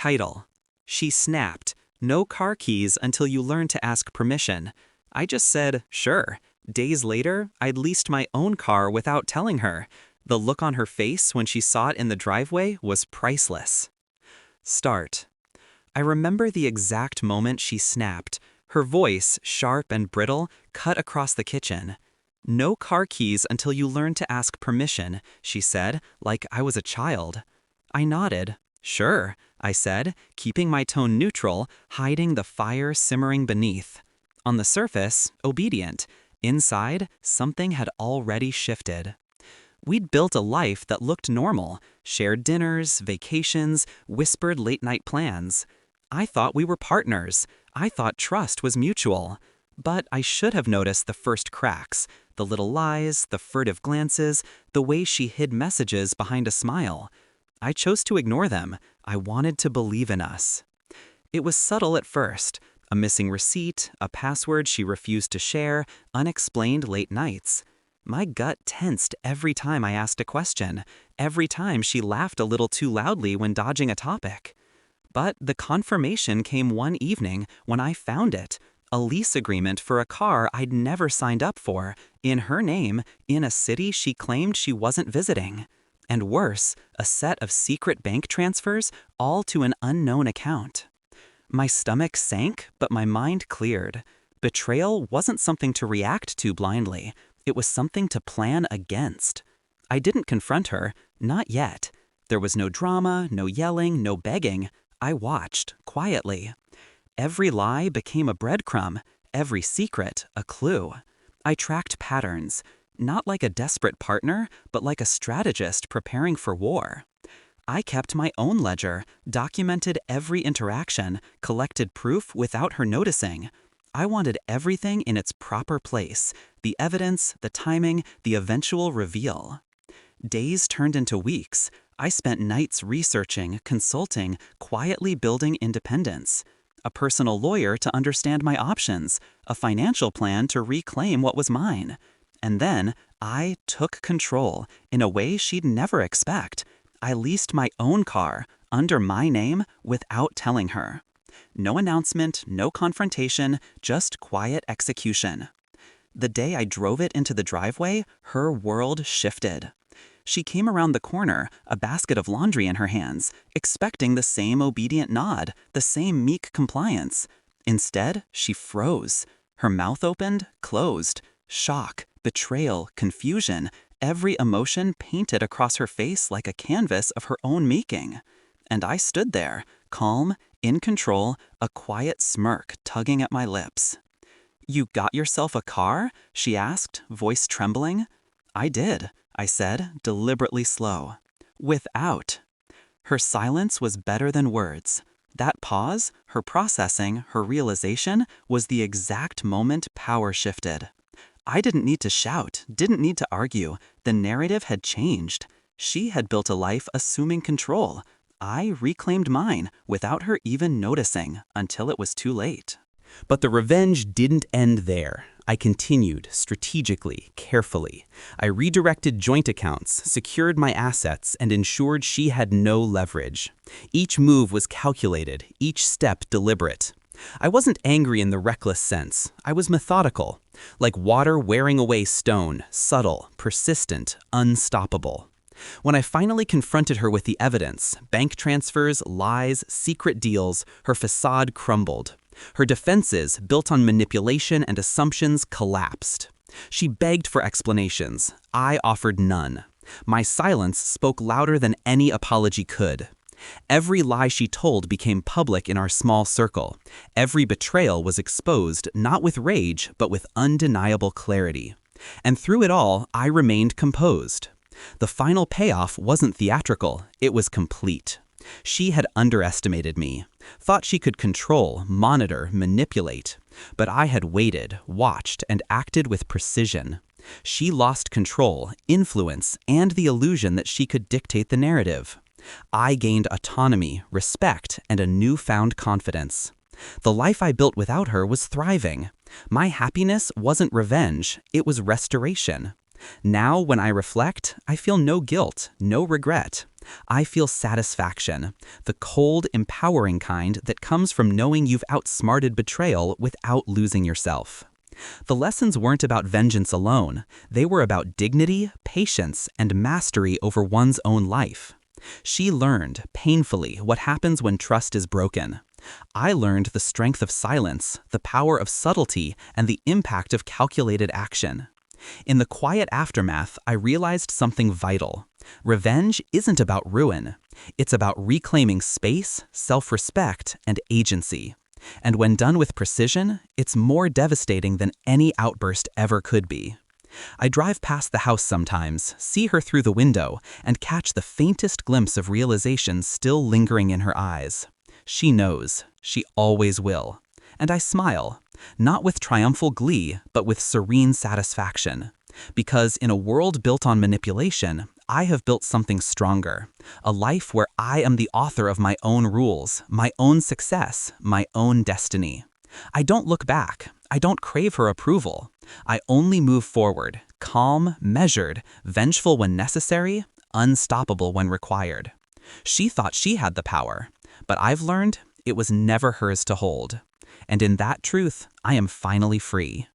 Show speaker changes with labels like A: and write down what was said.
A: Title: She snapped. No car keys until you learn to ask permission. I just said, sure. Days later, I'd leased my own car without telling her. The look on her face when she saw it in the driveway was priceless. Start. I remember the exact moment she snapped. Her voice, sharp and brittle, cut across the kitchen. No car keys until you learn to ask permission, she said, like I was a child. I nodded. Sure, I said, keeping my tone neutral, hiding the fire simmering beneath. On the surface, obedient. Inside, something had already shifted. We'd built a life that looked normal, shared dinners, vacations, whispered late-night plans. I thought we were partners. I thought trust was mutual. But I should have noticed the first cracks, the little lies, the furtive glances, the way she hid messages behind a smile. I chose to ignore them. I wanted to believe in us. It was subtle at first. A missing receipt, a password she refused to share, unexplained late nights. My gut tensed every time I asked a question, every time she laughed a little too loudly when dodging a topic. But the confirmation came one evening when I found it, a lease agreement for a car I'd never signed up for, in her name, in a city she claimed she wasn't visiting. And worse, a set of secret bank transfers, all to an unknown account. My stomach sank, but my mind cleared. Betrayal wasn't something to react to blindly. It was something to plan against. I didn't confront her, not yet. There was no drama, no yelling, no begging. I watched, quietly. Every lie became a breadcrumb, every secret a clue. I tracked patterns, not like a desperate partner, but like a strategist preparing for war. I kept my own ledger, documented every interaction, collected proof without her noticing. I wanted everything in its proper place, the evidence, the timing, the eventual reveal. Days turned into weeks. I spent nights researching, consulting, quietly building independence. A personal lawyer to understand my options, a financial plan to reclaim what was mine. And then I took control in a way she'd never expect. I leased my own car under my name without telling her. No announcement, no confrontation, just quiet execution. The day I drove it into the driveway, her world shifted. She came around the corner, a basket of laundry in her hands, expecting the same obedient nod, the same meek compliance. Instead, she froze. Her mouth opened, closed. Shock, betrayal, confusion, every emotion painted across her face like a canvas of her own making. And I stood there, calm, in control, a quiet smirk tugging at my lips. "You got yourself a car?" she asked, voice trembling. "I did," I said, deliberately slow. "Without." Her silence was better than words. That pause, her processing, her realization, was the exact moment power shifted. I didn't need to shout, didn't need to argue. The narrative had changed. She had built a life assuming control. I reclaimed mine without her even noticing until it was too late.
B: But the revenge didn't end there. I continued, strategically, carefully. I redirected joint accounts, secured my assets, and ensured she had no leverage. Each move was calculated, each step deliberate. I wasn't angry in the reckless sense. I was methodical, like water wearing away stone, subtle, persistent, unstoppable. When I finally confronted her with the evidence, bank transfers, lies, secret deals, her facade crumbled. Her defenses, built on manipulation and assumptions, collapsed. She begged for explanations. I offered none. My silence spoke louder than any apology could. Every lie she told became public in our small circle. Every betrayal was exposed, not with rage, but with undeniable clarity. And through it all, I remained composed. The final payoff wasn't theatrical, it was complete. She had underestimated me, thought she could control, monitor, manipulate. But I had waited, watched, and acted with precision. She lost control, influence, and the illusion that she could dictate the narrative. I gained autonomy, respect, and a newfound confidence. The life I built without her was thriving. My happiness wasn't revenge, it was restoration. Now, when I reflect, I feel no guilt, no regret. I feel satisfaction, the cold, empowering kind that comes from knowing you've outsmarted betrayal without losing yourself. The lessons weren't about vengeance alone. They were about dignity, patience, and mastery over one's own life. She learned, painfully, what happens when trust is broken. I learned the strength of silence, the power of subtlety, and the impact of calculated action. In the quiet aftermath, I realized something vital. Revenge isn't about ruin. It's about reclaiming space, self-respect, and agency. And when done with precision, it's more devastating than any outburst ever could be. I drive past the house sometimes, see her through the window, and catch the faintest glimpse of realization still lingering in her eyes. She knows. She always will. And I smile, not with triumphal glee, but with serene satisfaction. Because in a world built on manipulation, I have built something stronger. A life where I am the author of my own rules, my own success, my own destiny. I don't look back. I don't crave her approval. I only move forward, calm, measured, vengeful when necessary, unstoppable when required. She thought she had the power, but I've learned it was never hers to hold. And in that truth, I am finally free.